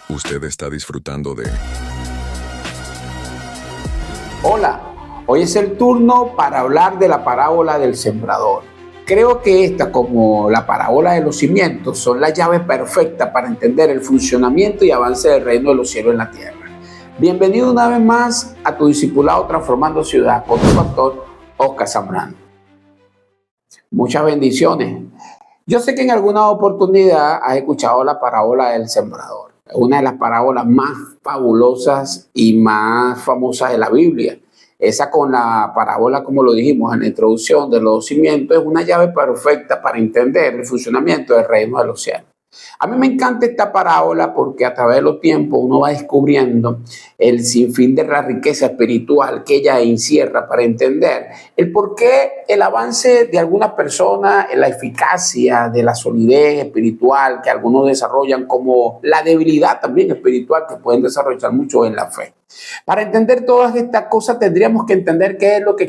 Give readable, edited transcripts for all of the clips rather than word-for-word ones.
Usted está disfrutando de... Hola, hoy es el turno para hablar de la parábola del sembrador. Creo que esta, como la parábola de los cimientos, son la llave perfecta para entender el funcionamiento y avance del reino de los cielos en la tierra. Bienvenido una vez más a tu discipulado Transformando Ciudad con tu pastor Oscar Zambrano. Muchas bendiciones. Yo sé que en alguna oportunidad has escuchado la parábola del sembrador. Es una de las parábolas más fabulosas y más famosas de la Biblia. Esa con la parábola, como lo dijimos en la introducción de los cimientos, es una llave perfecta para entender el funcionamiento del reino de los cielos. A mí me encanta esta parábola porque a través de los tiempos uno va descubriendo el sinfín de la riqueza espiritual que ella encierra para entender el por qué el avance de algunas personas, la eficacia de la solidez espiritual que algunos desarrollan, como la debilidad también espiritual que pueden desarrollar mucho en la fe. Para entender todas estas cosas tendríamos que entender qué es lo que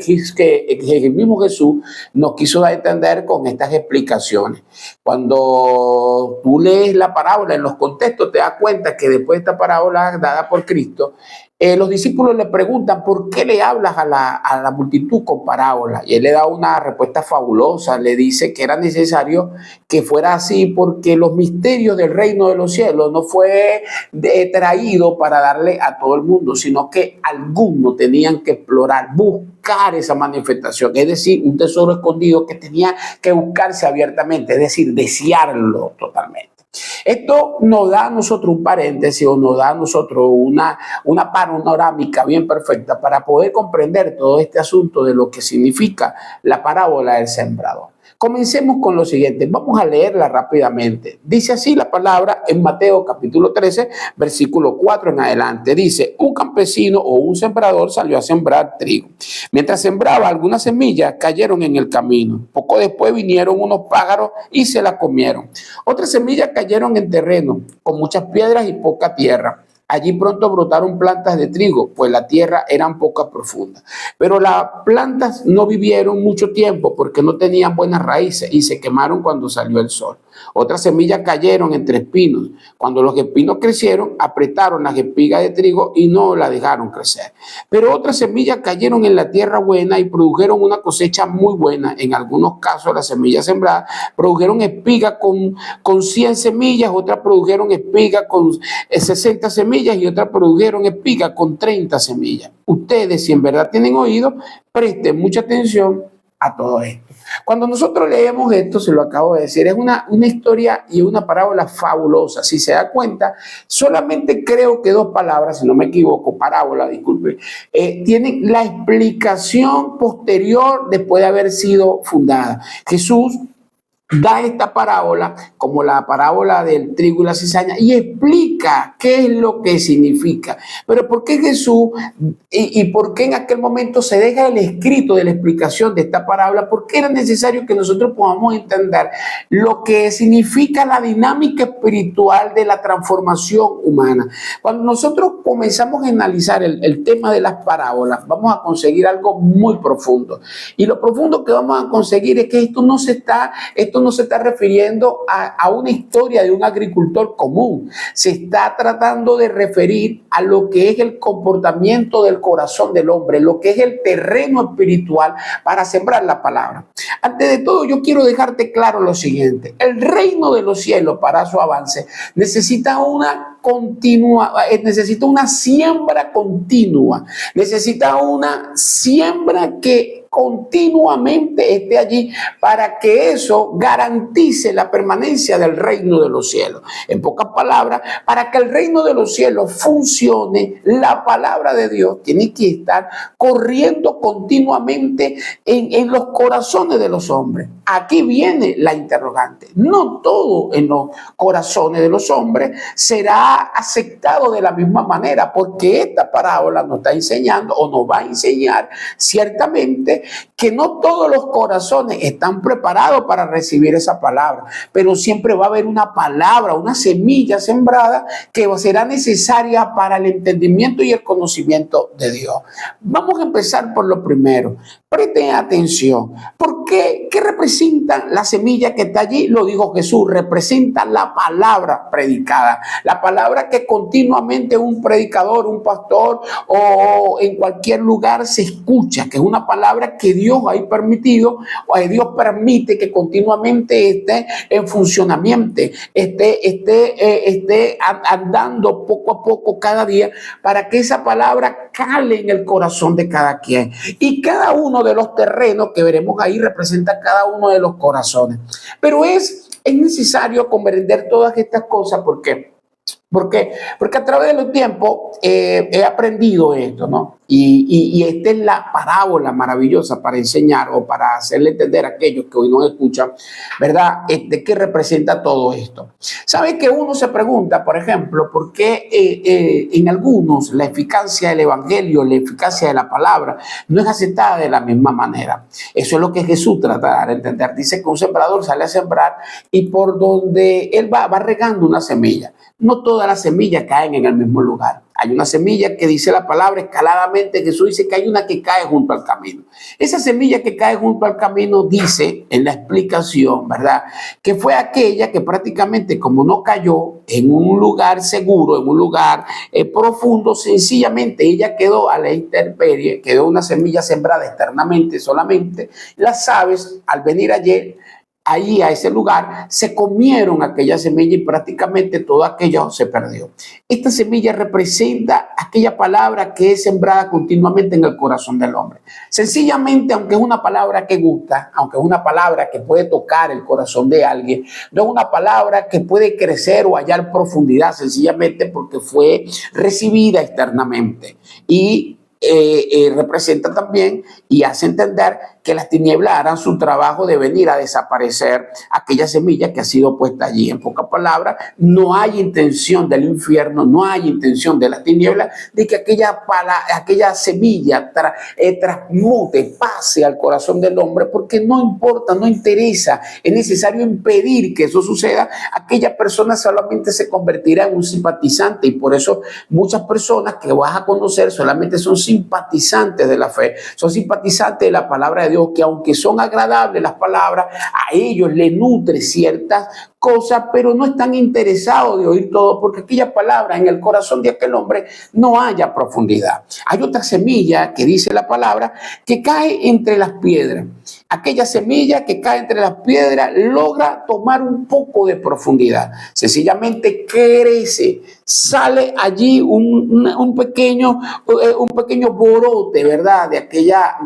el mismo Jesús nos quiso dar a entender con estas explicaciones. Cuando tú lees la parábola en los contextos, te das cuenta que después de esta parábola dada por Cristo, los discípulos le preguntan ¿por qué le hablas a la multitud con parábola? Y él le da una respuesta fabulosa, le dice que era necesario que fuera así porque los misterios del reino de los cielos no fue traído para darle a todo el mundo, sino que algunos tenían que explorar, buscar esa manifestación, es decir, un tesoro escondido que tenía que buscarse abiertamente, es decir, desearlo totalmente. Esto nos da a nosotros un paréntesis o nos da a nosotros una panorámica bien perfecta para poder comprender todo este asunto de lo que significa la parábola del sembrador. Comencemos con lo siguiente, vamos a leerla rápidamente. Dice así la palabra en Mateo capítulo 13, versículo 4 en adelante. Dice, un campesino o un sembrador salió a sembrar trigo. Mientras sembraba, algunas semillas cayeron en el camino. Poco después vinieron unos pájaros y se las comieron. Otras semillas cayeron en terreno con muchas piedras y poca tierra. Allí pronto brotaron plantas de trigo, pues la tierra era un poco profunda. Pero las plantas no vivieron mucho tiempo porque no tenían buenas raíces y se quemaron cuando salió el sol. Otras semillas cayeron entre espinos. Cuando los espinos crecieron, apretaron las espigas de trigo y no la dejaron crecer. Pero otras semillas cayeron en la tierra buena y produjeron una cosecha muy buena. En algunos casos, las semillas sembradas produjeron espigas con 100 semillas, otras produjeron espigas con 60 semillas y otras produjeron espigas con 30 semillas. Ustedes, si en verdad tienen oído, presten mucha atención a todo esto. Cuando nosotros leemos esto, se lo acabo de decir, es una historia y una parábola fabulosa. Si se da cuenta, solamente creo que dos palabras, si no me equivoco, parábola, disculpe, tienen la explicación posterior después de haber sido fundada. Jesús da esta parábola como la parábola del trigo y la cizaña y explica qué es lo que significa. Pero ¿por qué Jesús y por qué en aquel momento se deja el escrito de la explicación de esta parábola? Porque era necesario que nosotros podamos entender lo que significa la dinámica espiritual de la transformación humana. Cuando nosotros comenzamos a analizar el tema de las parábolas, vamos a conseguir algo muy profundo. Y lo profundo que vamos a conseguir es que esto no se está refiriendo a una historia de un agricultor común. Se está tratando de referir a lo que es el comportamiento del corazón del hombre, lo que es el terreno espiritual para sembrar la palabra. Antes de todo, yo quiero dejarte claro lo siguiente. El reino de los cielos, para su avance, necesita una siembra continua. Necesita una siembra que continuamente esté allí para que eso garantice la permanencia del reino de los cielos. En pocas palabras, para que el reino de los cielos funcione, la palabra de Dios tiene que estar corriendo continuamente en los corazones de los hombres. Aquí viene la interrogante. No todo en los corazones de los hombres será aceptado de la misma manera, porque esta parábola nos está enseñando o nos va a enseñar ciertamente mente que no todos los corazones están preparados para recibir esa palabra, pero siempre va a haber una palabra, una semilla sembrada que será necesaria para el entendimiento y el conocimiento de Dios. Vamos a empezar por lo primero. Presten atención. ¿Por qué? ¿Qué representa la semilla que está allí? Lo dijo Jesús, representa la palabra predicada. La palabra que continuamente un predicador, un pastor o en cualquier lugar se escucha, que es una palabra que Dios ha permitido, o Dios permite que continuamente esté en funcionamiento, esté andando poco a poco cada día para que esa palabra cale en el corazón de cada quien. Y cada uno de los terrenos que veremos ahí representa cada uno de los corazones. Pero es necesario comprender todas estas cosas porque a través de los tiempos he aprendido esto, ¿no? Y esta es la parábola maravillosa para enseñar o para hacerle entender a aquellos que hoy nos escuchan, ¿verdad? ¿Qué representa todo esto? ¿Sabe que uno se pregunta, por ejemplo, por qué en algunos la eficacia del evangelio, la eficacia de la palabra no es aceptada de la misma manera? Eso es lo que Jesús trata de dar a entender. Dice que un sembrador sale a sembrar y por donde él va regando una semilla. No todas las semillas caen en el mismo lugar. Hay una semilla que dice la palabra escaladamente. Jesús dice que hay una que cae junto al camino. Esa semilla que cae junto al camino dice en la explicación, ¿verdad? Que fue aquella que prácticamente como no cayó en un lugar seguro, en un lugar profundo, sencillamente ella quedó a la intemperie, quedó una semilla sembrada externamente solamente. Las aves al venir ayer ahí a ese lugar, se comieron aquella semilla y prácticamente todo aquello se perdió. Esta semilla representa aquella palabra que es sembrada continuamente en el corazón del hombre. Sencillamente, aunque es una palabra que gusta, aunque es una palabra que puede tocar el corazón de alguien, no es una palabra que puede crecer o hallar profundidad, sencillamente porque fue recibida externamente. Y representa también y hace entender que las tinieblas harán su trabajo de venir a desaparecer aquella semilla que ha sido puesta allí. En pocas palabras, no hay intención del infierno, no hay intención de las tinieblas de que aquella semilla transmute, pase al corazón del hombre, porque no importa, no interesa, es necesario impedir que eso suceda. Aquella persona solamente se convertirá en un simpatizante y por eso muchas personas que vas a conocer solamente son simpatizantes de la fe, son simpatizantes de la palabra de Dios, que aunque son agradables las palabras, a ellos les nutre ciertas cosas, pero no están interesados de oír todo, porque aquella palabra en el corazón de aquel hombre no haya profundidad. Hay otra semilla que dice la palabra que cae entre las piedras. Aquella semilla que cae entre las piedras logra tomar un poco de profundidad. Sencillamente crece, sale allí un pequeño borote, ¿verdad? De aquella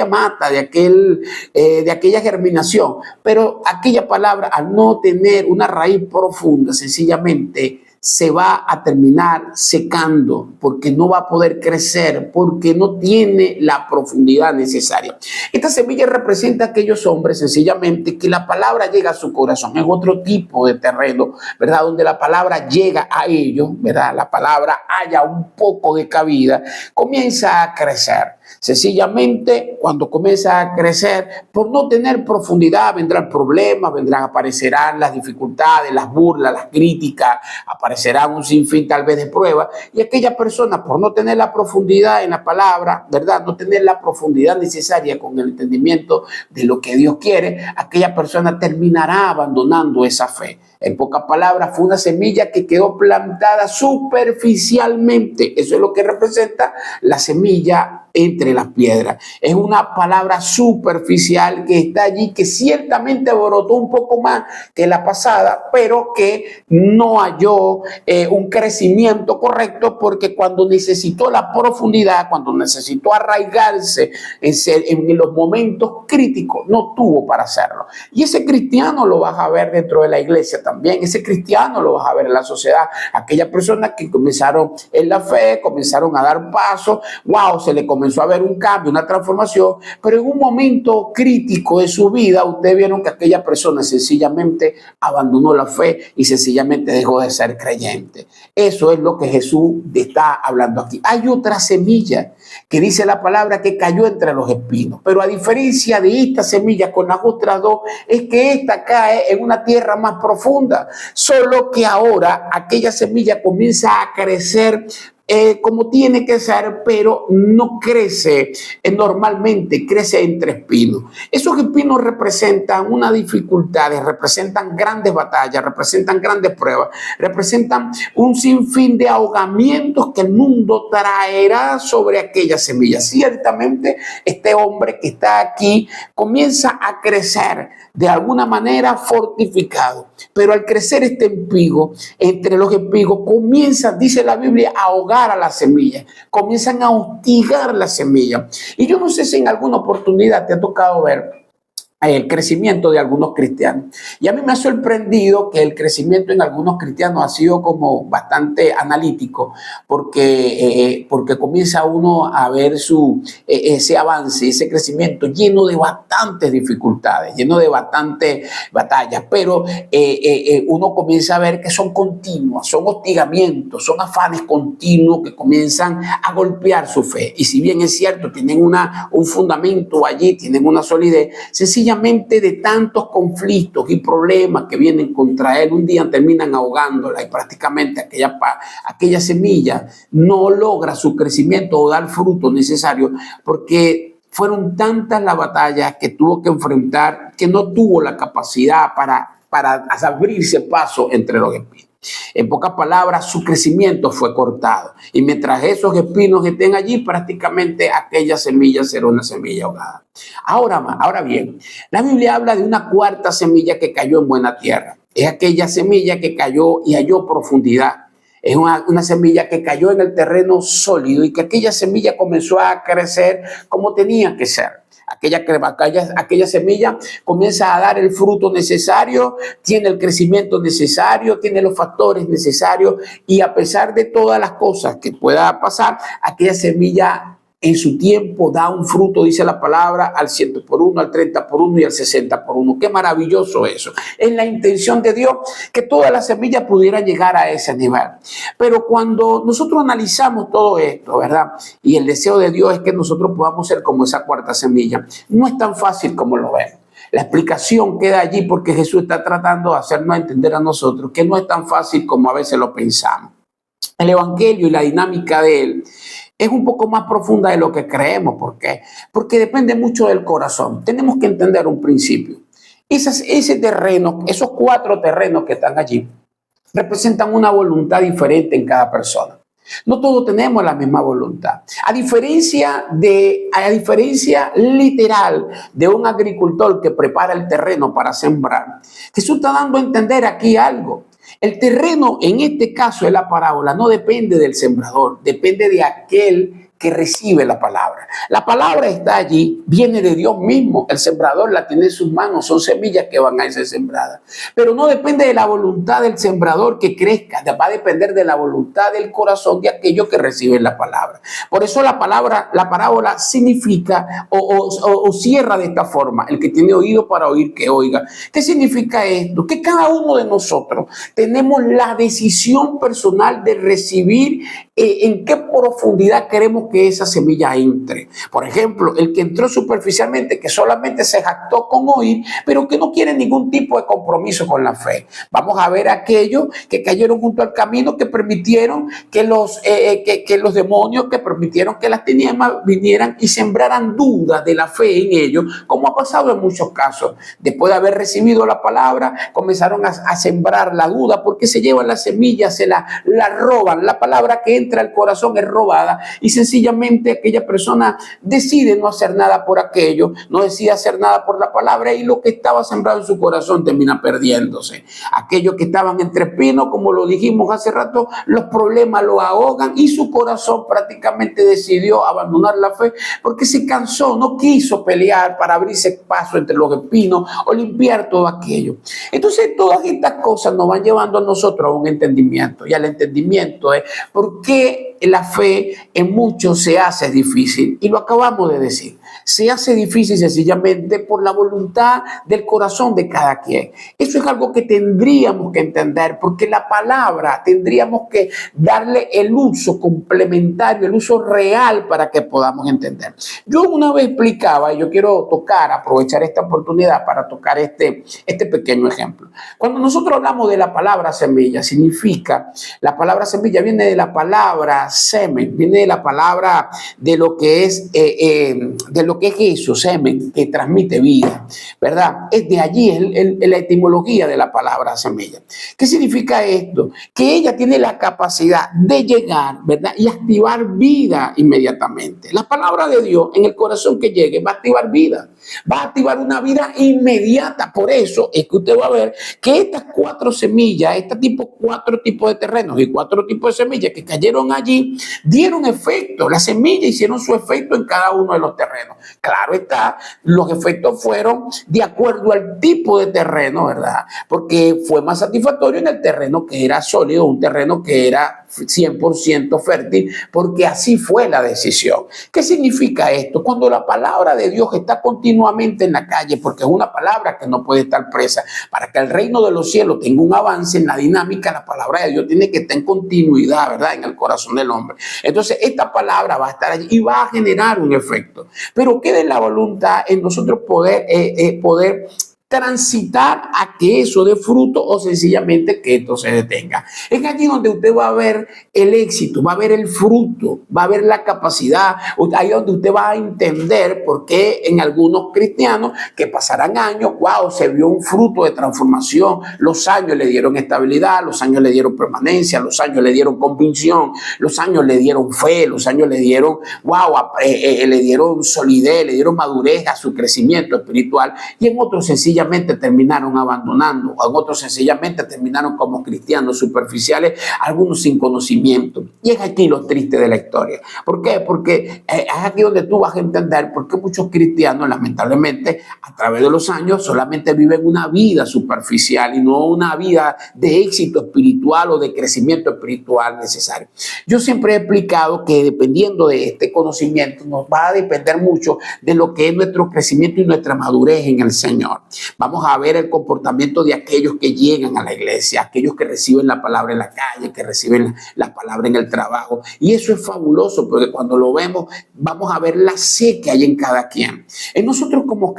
mata, de aquella germinación. Pero aquella palabra, al no tener una raíz profunda, sencillamente se va a terminar secando porque no va a poder crecer, porque no tiene la profundidad necesaria. Esta semilla representa a aquellos hombres sencillamente que la palabra llega a su corazón. Es otro tipo de terreno, ¿verdad? Donde la palabra llega a ellos, ¿verdad? La palabra haya un poco de cabida, comienza a crecer. Sencillamente, cuando comienza a crecer, por no tener profundidad, vendrán problemas, aparecerán las dificultades, las burlas, las críticas, aparecerán un sinfín tal vez de pruebas, y aquella persona, por no tener la profundidad en la palabra, ¿verdad? No tener la profundidad necesaria con el entendimiento de lo que Dios quiere, aquella persona terminará abandonando esa fe. En pocas palabras, fue una semilla que quedó plantada superficialmente. Eso es lo que representa la semilla entre las piedras. Es una palabra superficial que está allí, que ciertamente brotó un poco más que la pasada, pero que no halló un crecimiento correcto, porque cuando necesitó la profundidad, cuando necesitó arraigarse en los momentos críticos, no tuvo para hacerlo. Y ese cristiano lo vas a ver dentro de la iglesia también. Ese cristiano lo vas a ver en la sociedad. Aquellas personas que comenzaron en la fe, comenzaron a dar pasos, wow, se le comenzó a ver un cambio, una transformación, pero en un momento crítico de su vida, ustedes vieron que aquella persona sencillamente abandonó la fe y sencillamente dejó de ser creyente. Eso es lo que Jesús está hablando aquí. Hay otra semilla que dice la palabra que cayó entre los espinos, pero a diferencia de esta semilla con las otras dos, es que esta cae en una tierra más profunda, solo que ahora aquella semilla comienza a crecer como tiene que ser, pero no crece normalmente, crece entre espinos. Esos espinos representan una dificultad, representan grandes batallas, representan grandes pruebas, representan un sinfín de ahogamientos que el mundo traerá sobre aquella semilla. Ciertamente, este hombre que está aquí comienza a crecer de alguna manera fortificado, pero al crecer este espigo, entre los espigos, comienza, dice la Biblia, a ahogar a la semilla, comienzan a hostigar la semilla. Y yo no sé si en alguna oportunidad te ha tocado ver el crecimiento de algunos cristianos. Y a mí me ha sorprendido que el crecimiento en algunos cristianos ha sido como bastante analítico, porque comienza uno a ver ese avance, ese crecimiento lleno de bastantes dificultades, lleno de bastantes batallas, pero uno comienza a ver que son continuas, son hostigamientos, son afanes continuos que comienzan a golpear su fe. Y si bien es cierto, tienen un fundamento allí, tienen una solidez, sencillamente de tantos conflictos y problemas que vienen contra él, un día terminan ahogándola y prácticamente aquella semilla no logra su crecimiento o dar fruto necesario, porque fueron tantas las batallas que tuvo que enfrentar que no tuvo la capacidad para abrirse paso entre los espinos. En pocas palabras, su crecimiento fue cortado. Y mientras esos espinos estén allí, prácticamente aquella semilla será una semilla ahogada. Ahora bien, la Biblia habla de una cuarta semilla que cayó en buena tierra. Es aquella semilla que cayó y halló profundidad. Es una semilla que cayó en el terreno sólido y que aquella semilla comenzó a crecer como tenía que ser. Aquella semilla comienza a dar el fruto necesario, tiene el crecimiento necesario, tiene los factores necesarios y a pesar de todas las cosas que pueda pasar, aquella semilla en su tiempo da un fruto, dice la palabra, al 100 por 1, al 30 por 1 y al 60 por 1. Qué maravilloso eso. Es la intención de Dios que todas las semillas pudieran llegar a ese nivel. Pero cuando nosotros analizamos todo esto, ¿verdad? Y el deseo de Dios es que nosotros podamos ser como esa cuarta semilla. No es tan fácil como lo ven. La explicación queda allí porque Jesús está tratando de hacernos entender a nosotros que no es tan fácil como a veces lo pensamos. El evangelio y la dinámica de él es un poco más profunda de lo que creemos. ¿Por qué? Porque depende mucho del corazón. Tenemos que entender un principio. Ese terreno, esos 4 terrenos que están allí, representan una voluntad diferente en cada persona. No todos tenemos la misma voluntad. A diferencia literal de un agricultor que prepara el terreno para sembrar, Jesús está dando a entender aquí algo. El terreno, en este caso de la parábola, no depende del sembrador, depende de aquel que recibe la palabra. La palabra está allí, viene de Dios mismo. El sembrador la tiene en sus manos, son semillas que van a ser sembradas. Pero no depende de la voluntad del sembrador que crezca, va a depender de la voluntad del corazón de aquellos que reciben la palabra. Por eso la parábola significa o cierra de esta forma: el que tiene oído para oír, que oiga. ¿Qué significa esto? Que cada uno de nosotros tenemos la decisión personal de recibir en qué profundidad queremos que esa semilla entre. Por ejemplo, el que entró superficialmente, que solamente se jactó con oír, pero que no quiere ningún tipo de compromiso con la fe. Vamos a ver aquellos que cayeron junto al camino, que permitieron que los demonios, que permitieron que las tinieblas vinieran y sembraran dudas de la fe en ellos, como ha pasado en muchos casos. Después de haber recibido la palabra, comenzaron a sembrar la duda, porque se llevan las semillas, se la roban. La palabra que entra al corazón es robada y sencillamente aquella persona decide no hacer nada por aquello, no decide hacer nada por la palabra y lo que estaba sembrado en su corazón termina perdiéndose. Aquellos que estaban entre espinos, como lo dijimos hace rato, los problemas lo ahogan y su corazón prácticamente decidió abandonar la fe porque se cansó, no quiso pelear para abrirse paso entre los espinos o limpiar todo aquello. Entonces todas estas cosas nos van llevando a nosotros a un entendimiento, y al entendimiento es por qué la fe en muchos se hace difícil, y lo acabamos de decir. Se hace difícil sencillamente por la voluntad del corazón de cada quien. Eso es algo que tendríamos que entender, porque la palabra tendríamos que darle el uso complementario, el uso real para que podamos entender. Yo una vez explicaba, y yo quiero aprovechar esta oportunidad para tocar este pequeño ejemplo. Cuando nosotros hablamos de la palabra semilla, significa, la palabra semilla viene de la palabra semen, viene de la palabra de lo que es eso, semen, que transmite vida, ¿verdad? Es de allí la etimología de la palabra semilla. ¿Qué significa esto? Que ella tiene la capacidad de llegar, ¿verdad? Y activar vida inmediatamente. La palabra de Dios en el corazón que llegue va a activar vida, va a activar una vida inmediata. Por eso es que usted va a ver que estas 4 semillas, 4 tipos de terrenos y 4 tipos de semillas que cayeron allí, dieron efecto. Las semillas hicieron su efecto en cada uno de los terrenos. Claro está, los efectos fueron de acuerdo al tipo de terreno, ¿verdad? Porque fue más satisfactorio en el terreno que era sólido, un terreno que era 100% fértil, porque así fue la decisión. ¿Qué significa esto? Cuando la palabra de Dios está continuamente en la calle, porque es una palabra que no puede estar presa, para que el reino de los cielos tenga un avance en la dinámica, la palabra de Dios tiene que estar en continuidad, ¿verdad? En el corazón del hombre. Entonces, esta palabra va a estar allí y va a generar un efecto. Pero queda en la voluntad en nosotros poder transitar a que eso dé fruto o sencillamente que esto se detenga. Es allí donde usted va a ver el éxito, va a ver el fruto, va a ver la capacidad, ahí donde usted va a entender por qué en algunos cristianos que pasarán años, wow, se vio un fruto de transformación, los años le dieron estabilidad, los años le dieron permanencia, los años le dieron convicción, los años le dieron fe, los años le dieron, le dieron solidez, le dieron madurez a su crecimiento espiritual, y en otros sencillamente terminaron abandonando, en otros sencillamente terminaron como cristianos superficiales, algunos sin conocimiento. Y es aquí lo triste de la historia. ¿Por qué? Porque es aquí donde tú vas a entender por qué muchos cristianos, lamentablemente, a través de los años, solamente viven una vida superficial y no una vida de éxito espiritual o de crecimiento espiritual necesario. Yo siempre he explicado que dependiendo de este conocimiento, nos va a depender mucho de lo que es nuestro crecimiento y nuestra madurez en el Señor. Vamos a ver el comportamiento de aquellos que llegan a la iglesia, aquellos que reciben la palabra en la calle, que reciben la palabra en el trabajo. Y eso es fabuloso, porque cuando lo vemos, vamos a ver la sed que hay en cada quien. En nosotros como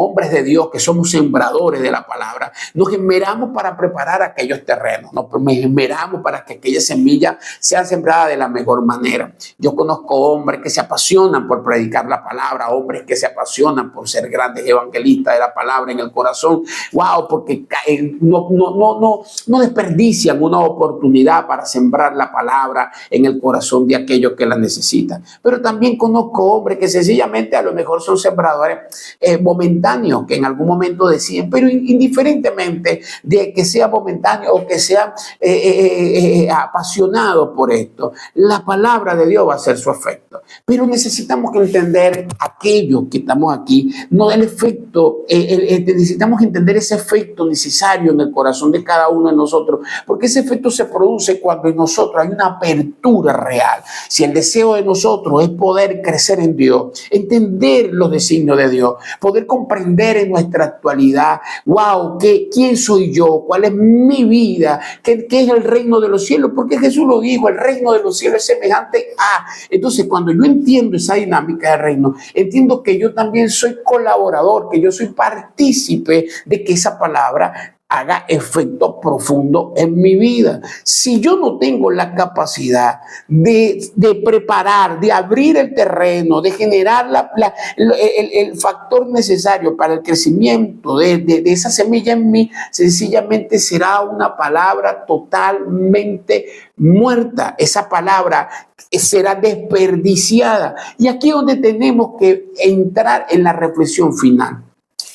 hombres de Dios, que somos sembradores de la palabra, nos esmeramos para preparar aquellos terrenos, nos esmeramos para que aquellas semillas sean sembradas de la mejor manera. Yo conozco hombres que se apasionan por predicar la palabra, hombres que se apasionan por ser grandes evangelistas de la palabra en el corazón, porque no desperdician una oportunidad para sembrar la palabra en el corazón de aquellos que la necesitan. Pero también conozco hombres que sencillamente a lo mejor son sembradores momentáneos, que en algún momento deciden, pero indiferentemente de que sea momentáneo o que sea apasionado por esto, la palabra de Dios va a hacer su efecto. Pero necesitamos que entender aquellos que estamos aquí, no el efecto, necesitamos entender ese efecto necesario en el corazón de cada uno de nosotros, porque ese efecto se produce cuando en nosotros hay una apertura real. Si el deseo de nosotros es poder crecer en Dios, entender los designios de Dios, poder comprender en nuestra actualidad, ¿quién soy yo? ¿Cuál es mi vida? ¿Qué es el reino de los cielos? Porque Jesús lo dijo, el reino de los cielos es semejante a. Entonces, cuando yo entiendo esa dinámica del reino, entiendo que yo también soy colaborador, que yo soy partícipe de que esa palabra haga efecto profundo en mi vida. Si yo no tengo la capacidad de preparar, de abrir el terreno, de generar el factor necesario para el crecimiento de esa semilla en mí, sencillamente será una palabra totalmente muerta. Esa palabra será desperdiciada. Y aquí es donde tenemos que entrar en la reflexión final.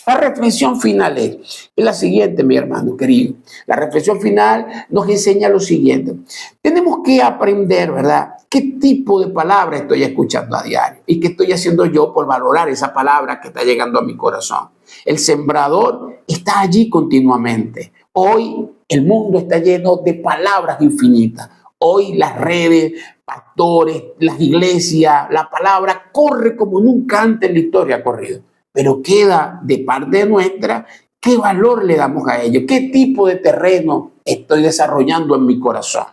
La reflexión final es la siguiente, mi hermano querido. La reflexión final nos enseña lo siguiente. Tenemos que aprender, ¿verdad?, qué tipo de palabra estoy escuchando a diario y qué estoy haciendo yo por valorar esa palabra que está llegando a mi corazón. El sembrador está allí continuamente. Hoy el mundo está lleno de palabras infinitas. Hoy las redes, pastores, las iglesias, la palabra corre como nunca antes en la historia ha corrido. Pero queda de parte nuestra qué valor le damos a ello, qué tipo de terreno estoy desarrollando en mi corazón.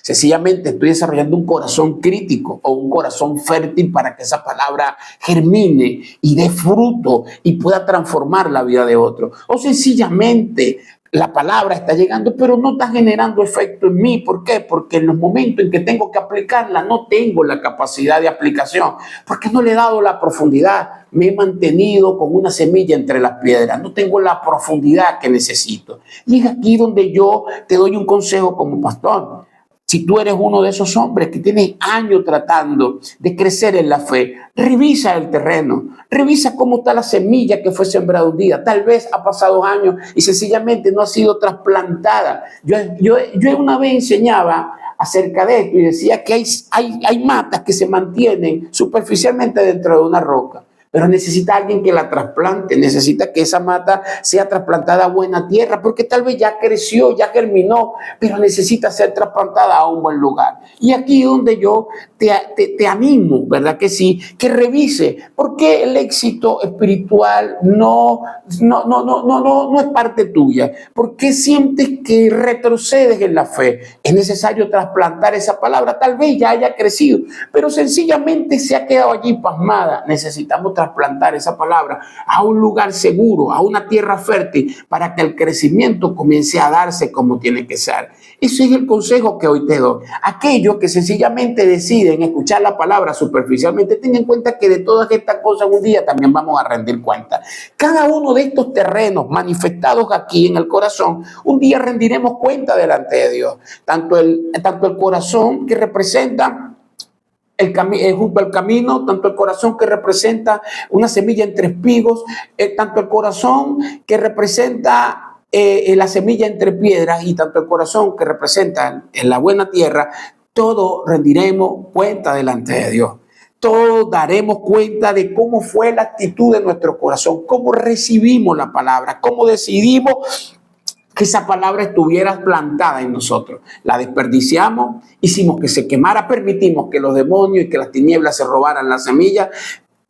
Sencillamente estoy desarrollando un corazón crítico o un corazón fértil para que esa palabra germine y dé fruto y pueda transformar la vida de otro. O sencillamente la palabra está llegando, pero no está generando efecto en mí. ¿Por qué? Porque en los momentos en que tengo que aplicarla, no tengo la capacidad de aplicación, porque no le he dado la profundidad. Me he mantenido con una semilla entre las piedras. No tengo la profundidad que necesito. Y es aquí donde yo te doy un consejo como pastor. Si tú eres uno de esos hombres que tienes años tratando de crecer en la fe, revisa el terreno, revisa cómo está la semilla que fue sembrada un día. Tal vez ha pasado años y sencillamente no ha sido trasplantada. Yo una vez enseñaba acerca de esto y decía que hay matas que se mantienen superficialmente dentro de una roca. Pero necesita alguien que la trasplante, necesita que esa mata sea trasplantada a buena tierra, porque tal vez ya creció, ya germinó, pero necesita ser trasplantada a un buen lugar. Y aquí es donde yo te animo, ¿verdad que sí? Que revise, ¿por qué el éxito espiritual no es parte tuya? ¿Por qué sientes que retrocedes en la fe? Es necesario trasplantar esa palabra, tal vez ya haya crecido, pero sencillamente se ha quedado allí pasmada. Necesitamos trasplantar esa palabra a un lugar seguro, a una tierra fértil, para que el crecimiento comience a darse como tiene que ser. Ese es el consejo que hoy te doy. Aquellos que sencillamente deciden escuchar la palabra superficialmente, ten en cuenta que de todas estas cosas un día también vamos a rendir cuenta. Cada uno de estos terrenos manifestados aquí en el corazón, un día rendiremos cuenta delante de Dios. Tanto el corazón que representa junto al camino, tanto el corazón que representa una semilla entre espigos, tanto el corazón que representa la semilla entre piedras y tanto el corazón que representa en la buena tierra, todo rendiremos cuenta delante de Dios. Todos daremos cuenta de cómo fue la actitud de nuestro corazón, cómo recibimos la palabra, cómo decidimos que esa palabra estuviera plantada en nosotros. La desperdiciamos, hicimos que se quemara, permitimos que los demonios y que las tinieblas se robaran la semilla.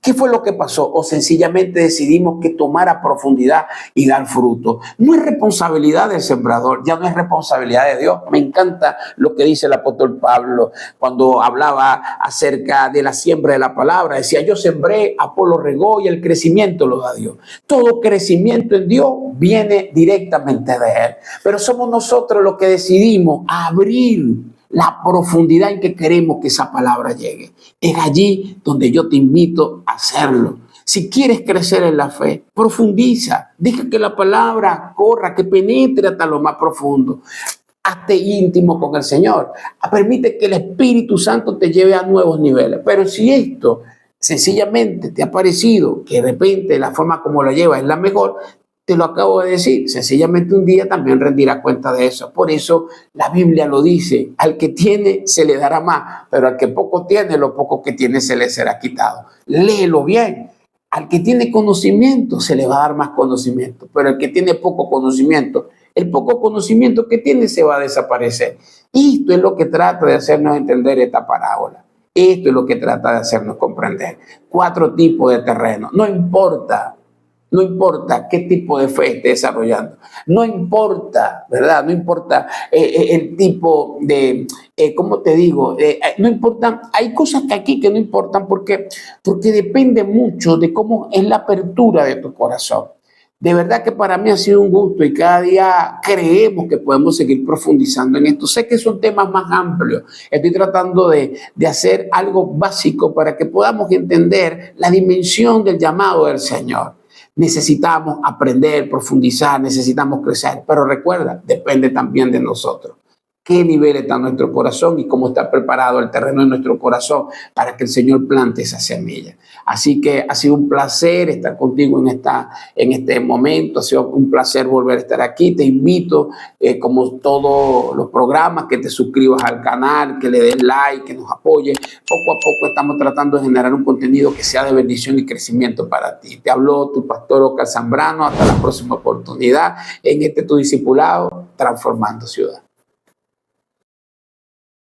¿Qué fue lo que pasó? O sencillamente decidimos que tomara profundidad y dar fruto. No es responsabilidad del sembrador, ya no es responsabilidad de Dios. Me encanta lo que dice el apóstol Pablo cuando hablaba acerca de la siembra de la palabra. Decía, yo sembré, Apolo regó y el crecimiento lo da Dios. Todo crecimiento en Dios viene directamente de Él. Pero somos nosotros los que decidimos abrir la profundidad en que queremos que esa palabra llegue. Es allí donde yo te invito a hacerlo. Si quieres crecer en la fe, profundiza. Deja que la palabra corra, que penetre hasta lo más profundo. Hazte íntimo con el Señor. Permite que el Espíritu Santo te lleve a nuevos niveles. Pero si esto sencillamente te ha parecido que de repente la forma como lo llevas es la mejor, te lo acabo de decir, sencillamente un día también rendirá cuenta de eso. Por eso la Biblia lo dice, al que tiene se le dará más, pero al que poco tiene, lo poco que tiene se le será quitado. Léelo bien. Al que tiene conocimiento se le va a dar más conocimiento, pero el que tiene poco conocimiento, el poco conocimiento que tiene se va a desaparecer. Esto es lo que trata de hacernos entender esta parábola. Esto es lo que trata de hacernos comprender. 4 tipos de terreno. No importa qué tipo de fe esté desarrollando. No importa, ¿verdad? No importa el tipo de, ¿cómo te digo? No importa, hay cosas que aquí que no importan porque depende mucho de cómo es la apertura de tu corazón. De verdad que para mí ha sido un gusto y cada día creemos que podemos seguir profundizando en esto. Sé que son temas más amplios. Estoy tratando de hacer algo básico para que podamos entender la dimensión del llamado del Señor. Necesitamos aprender, profundizar, necesitamos crecer, pero recuerda, depende también de nosotros. Qué nivel está nuestro corazón y cómo está preparado el terreno de nuestro corazón para que el Señor plante esa semilla. Así que ha sido un placer estar contigo en este momento. Ha sido un placer volver a estar aquí. Te invito, como todos los programas, que te suscribas al canal, que le des like, que nos apoyes. Poco a poco estamos tratando de generar un contenido que sea de bendición y crecimiento para ti. Te habló tu pastor Oscar Zambrano. Hasta la próxima oportunidad en tu discipulado, Transformando Ciudad.